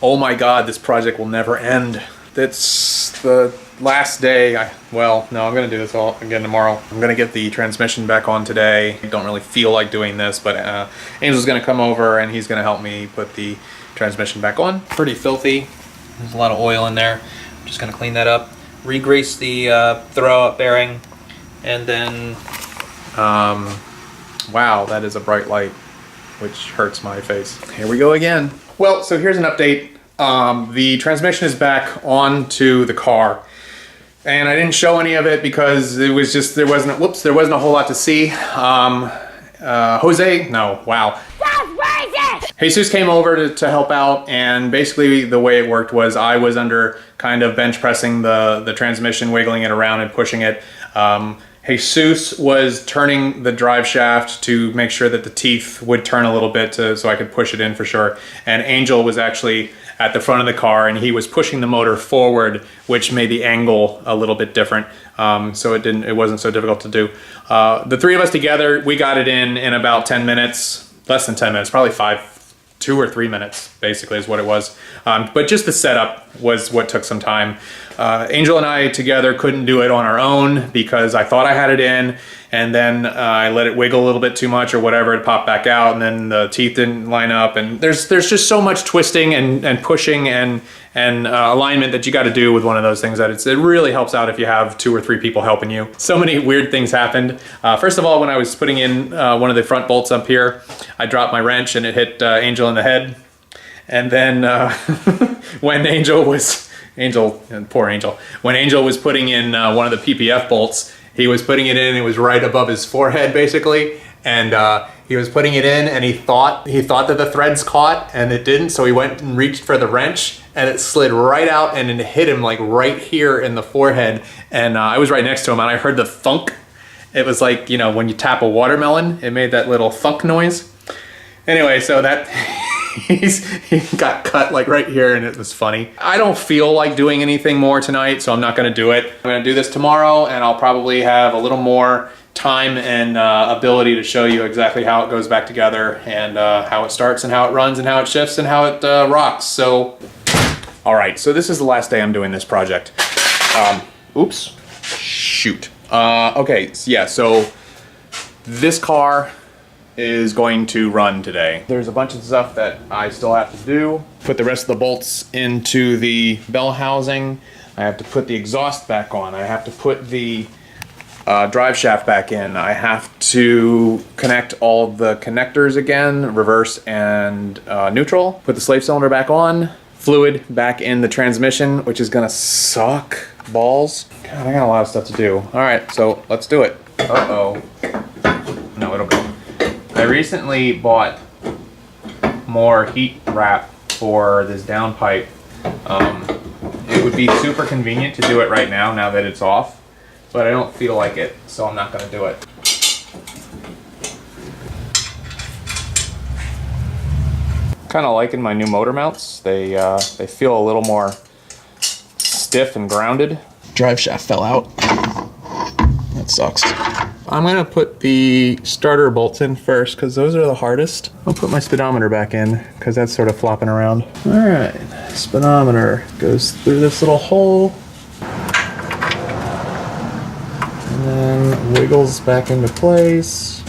Oh my god, this project will never end. It's the last day. Well, no, I'm gonna do this all again tomorrow. I'm gonna get the transmission back on today. I don't really feel like doing this, but Angel's gonna come over and he's gonna help me put the transmission back on. Pretty filthy. There's a lot of oil in there. I'm just gonna clean that up. Re-grease the throw-up bearing, and then, wow, that is a bright light, which hurts my face. Here we go again. Well, so here's an update. The transmission is back onto the car, and I didn't show any of it because it was just, there wasn't a whole lot to see. Jesus came over to help out, and basically the way it worked was I was under kind of bench pressing the transmission, wiggling it around and pushing it. Jesus was turning the drive shaft to make sure that the teeth would turn a little bit so I could push it in for sure. And Angel was actually at the front of the car, and he was pushing the motor forward, which made the angle a little bit different. So it wasn't so difficult to do. The three of us together, we got it in about 10 minutes, less than 10 minutes, probably 2 or 3 minutes, basically is what it was. But just the setup was what took some time. Angel and I together couldn't do it on our own because I thought I had it in, and then I let it wiggle a little bit too much or whatever, it popped back out, and then the teeth didn't line up, and there's just so much twisting and pushing and alignment that you got to do with one of those things that it really helps out if you have 2 or 3 people helping you. So many weird things happened. First of all, when I was putting in one of the front bolts up here, I dropped my wrench and it hit Angel in the head. And then when when Angel was putting in one of the PPF bolts, he was putting it in, it was right above his forehead basically, and he was putting it in and he thought that the threads caught, and it didn't, so he went and reached for the wrench and it slid right out and it hit him like right here in the forehead, and I was right next to him and I heard the thunk. It was like, you know, when you tap a watermelon, it made that little thunk noise. Anyway, so that he got cut like right here, and it was funny. I don't feel like doing anything more tonight, so I'm not gonna do it. I'm gonna do this tomorrow, and I'll probably have a little more time and ability to show you exactly how it goes back together, and how it starts and how it runs and how it shifts and how it rocks. So, all right, so this is the last day I'm doing this project. Oops, shoot. Okay, yeah, so this car is going to run today. There's a bunch of stuff that I still have to do. Put the rest of the bolts into the bell housing. I have to put the exhaust back on. I have to put the drive shaft back in. I have to connect all the connectors again, reverse and neutral. Put the slave cylinder back on. Fluid back in the transmission, which is gonna suck balls. God, I got a lot of stuff to do. All right, so let's do it. Uh-oh. No, it'll go. I recently bought more heat wrap for this downpipe. It would be super convenient to do it right now that it's off, but I don't feel like it, so I'm not gonna do it. Kind of liking my new motor mounts. They feel a little more stiff and grounded. Drive shaft fell out. That sucks. I'm gonna put the starter bolts in first because those are the hardest. I'll put my speedometer back in because that's sort of flopping around. All right, speedometer goes through this little hole and then wiggles back into place.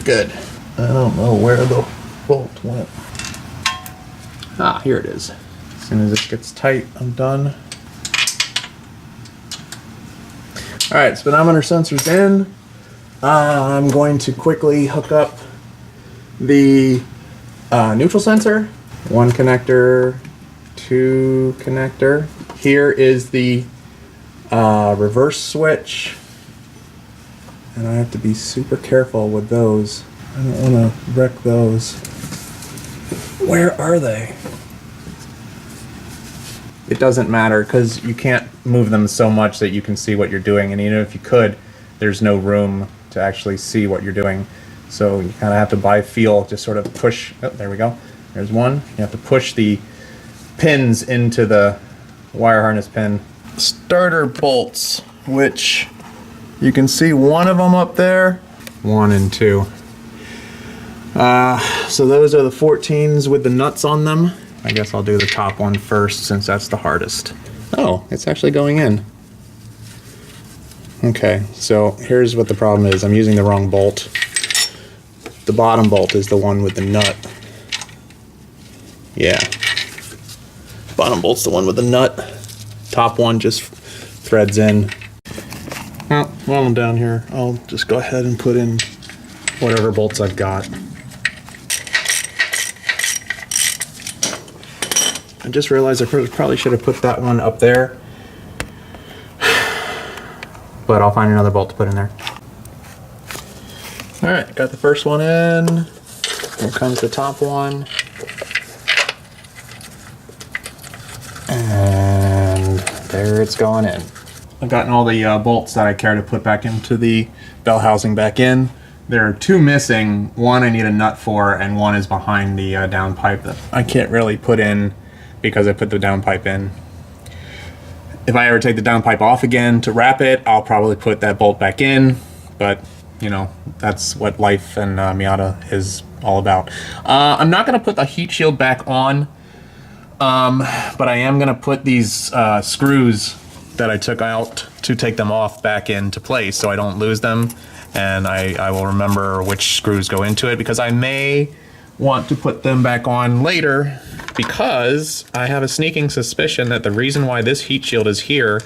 Good. I don't know where the bolt went. Ah, here it is. As soon as it gets tight, I'm done. All right, speedometer sensor's in. I'm going to quickly hook up the neutral sensor. 1 connector, 2 connector. Here is the reverse switch. And I have to be super careful with those. I don't want to wreck those. Where are they? It doesn't matter because you can't move them so much that you can see what you're doing, and even if you could, there's no room to actually see what you're doing. So you kind of have to by feel, just sort of push. Oh, there we go. There's one. You have to push the pins into the wire harness pin. Starter bolts, which You can see one of them up there. 1 and 2. So those are the 14s with the nuts on them. I guess I'll do the top one first since that's the hardest. Oh, it's actually going in. Okay, so here's what the problem is. I'm using the wrong bolt. The bottom bolt is the one with the nut. Yeah. Bottom bolt's the one with the nut. Top one just threads in. Well, while I'm down here, I'll just go ahead and put in whatever bolts I've got. I just realized I probably should have put that one up there. But I'll find another bolt to put in there. Alright, got the first one in. Here comes the top one. And there it's going in. I've gotten all the bolts that I care to put back into the bell housing back in. There are 2 missing. One I need a nut for, and one is behind the down pipe that I can't really put in because I put the down pipe in. If I ever take the down pipe off again to wrap it, I'll probably put that bolt back in, but you know, that's what life and Miata is all about. I'm not going to put the heat shield back on, but I am going to put these screws that I took out to take them off back into place so I don't lose them, and I will remember which screws go into it, because I may want to put them back on later, because I have a sneaking suspicion that the reason why this heat shield is here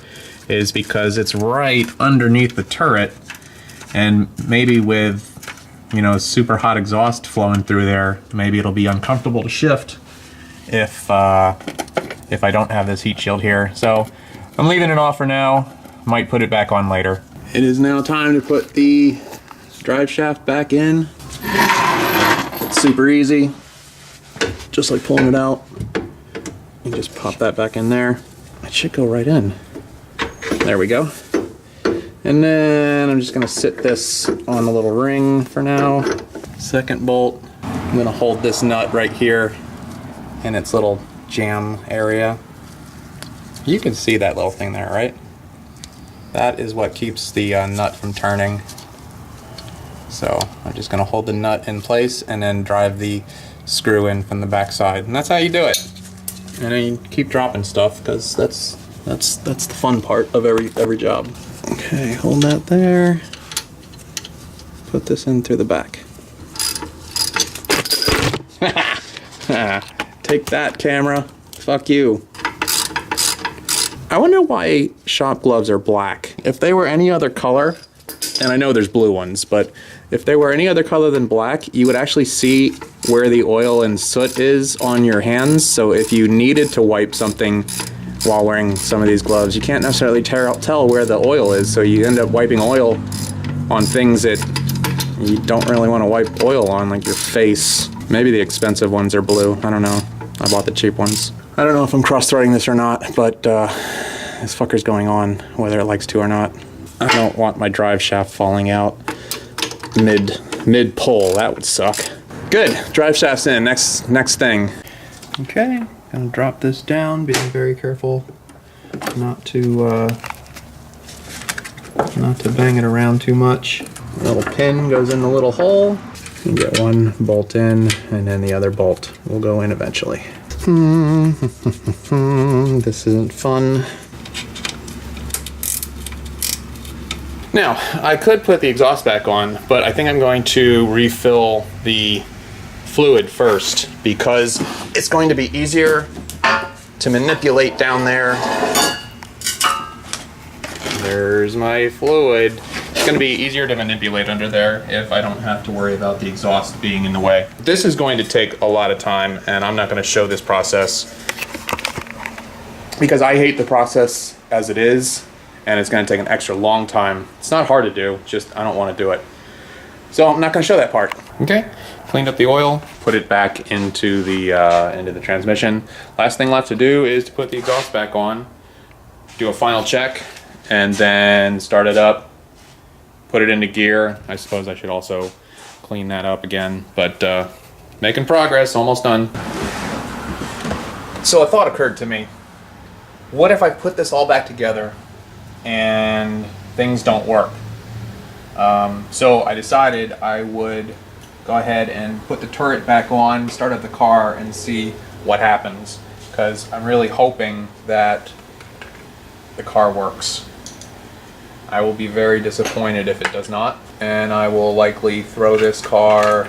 is because it's right underneath the turret, and maybe with, you know, super hot exhaust flowing through there, maybe it'll be uncomfortable to shift if I don't have this heat shield here. So I'm leaving it off for now. Might put it back on later. It is now time to put the drive shaft back in. It's super easy, just like pulling it out. You just pop that back in there. It should go right in. There we go. And then I'm just gonna sit this on the little ring for now. Second bolt, I'm gonna hold this nut right here in its little jam area. You can see that little thing there, right? That is what keeps the nut from turning. So I'm just gonna hold the nut in place and then drive the screw in from the back side. And that's how you do it. And then you keep dropping stuff, because that's the fun part of every job. Okay, hold that there. Put this in through the back. Take that, camera. Fuck you. I wonder why shop gloves are black. If they were any other color, and I know there's blue ones, but if they were any other color than black, you would actually see where the oil and soot is on your hands. So if you needed to wipe something while wearing some of these gloves, you can't necessarily tell where the oil is, so you end up wiping oil on things that you don't really want to wipe oil on, like your face. Maybe the expensive ones are blue, I don't know. I bought the cheap ones. I don't know if I'm cross-threading this or not, but this fucker's going on, whether it likes to or not. I don't want my drive shaft falling out mid-pull. That would suck. Good, drive shaft's in. Next thing. Okay, gonna drop this down, being very careful not to bang it around too much. Little pin goes in the little hole. You get one bolt in, and then the other bolt will go in eventually. This isn't fun. Now, I could put the exhaust back on, but I think I'm going to refill the fluid first, because it's going to be easier to manipulate down there. There's my fluid. It's going to be easier to manipulate under there if I don't have to worry about the exhaust being in the way. This is going to take a lot of time, and I'm not going to show this process because I hate the process as it is, and it's going to take an extra long time. It's not hard to do, just I don't want to do it. So I'm not going to show that part. Okay, cleaned up the oil, put it back into the transmission. Last thing left to do is to put the exhaust back on, do a final check, and then start it up, put it into gear. I suppose I should also clean that up again, but making progress, almost done. So a thought occurred to me. What if I put this all back together and things don't work? So I decided I would go ahead and put the turret back on, start up the car, and see what happens, because I'm really hoping that the car works. I will be very disappointed if it does not, and I will likely throw this car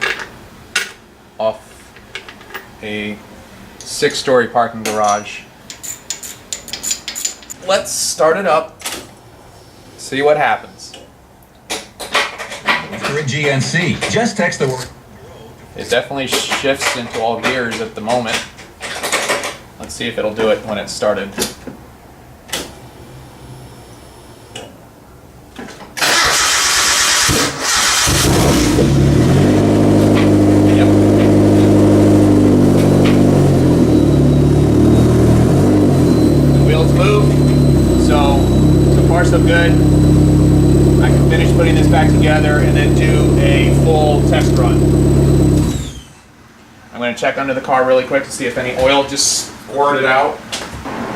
off a 6-story parking garage. Let's start it up, see what happens. If you're in GNC, just text the word. It definitely shifts into all gears at the moment. Let's see if it'll do it when it's started. Yep. The wheels move. So far so good. I can finish putting this back together and then do a full test run. I'm going to check under the car really quick to see if any oil just squirted out.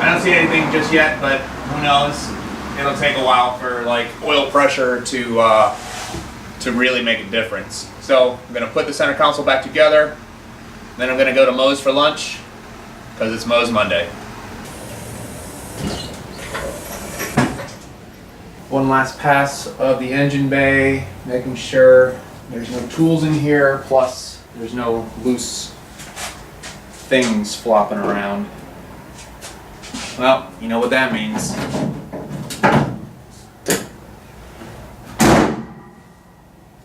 I don't see anything just yet, but who knows? It'll take a while for like oil pressure to really make a difference. So I'm going to put the center console back together. Then I'm going to go to Moe's for lunch because it's Moe's Monday. One last pass of the engine bay, making sure there's no tools in here, plus there's no loose things flopping around. Well, you know what that means.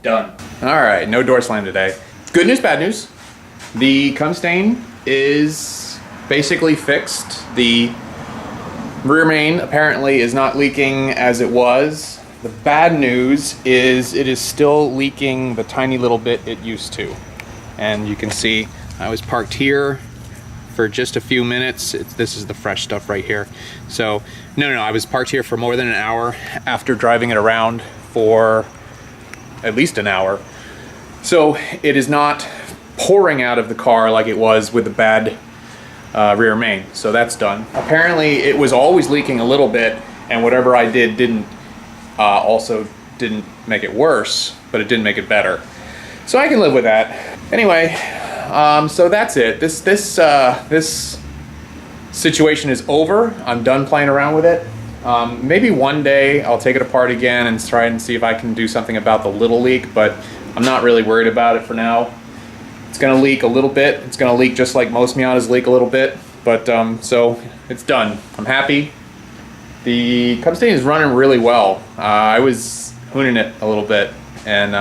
Done. Alright, no door slam today. Good news, bad news. The Cumstain is basically fixed. The rear main apparently is not leaking as it was. The bad news is it is still leaking the tiny little bit it used to. And you can see I was parked here for just a few minutes. This is the fresh stuff right here. So, no, I was parked here for more than an hour after driving it around for at least an hour. So it is not pouring out of the car like it was with the bad rear main. So that's done. Apparently it was always leaking a little bit, and whatever I did didn't make it worse, but it didn't make it better. So I can live with that. Anyway, so that's it. This situation is over. I'm done playing around with it. Maybe one day I'll take it apart again and try and see if I can do something about the little leak, but I'm not really worried about it for now. It's gonna leak a little bit. It's gonna leak just like most Miatas leak a little bit, but so it's done. I'm happy. The Cumstain is running really well. I was hooning it a little bit, and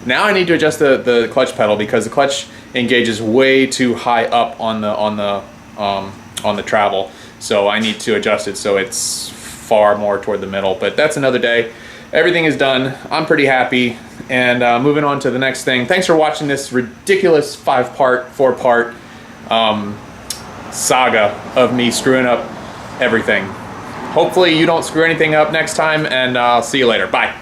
now I need to adjust the clutch pedal because the clutch engages way too high up on the travel. So I need to adjust it so it's far more toward the middle. But that's another day. Everything is done. I'm pretty happy. And moving on to the next thing. Thanks for watching this ridiculous 4-part saga of me screwing up everything. Hopefully you don't screw anything up next time, and I'll see you later. Bye.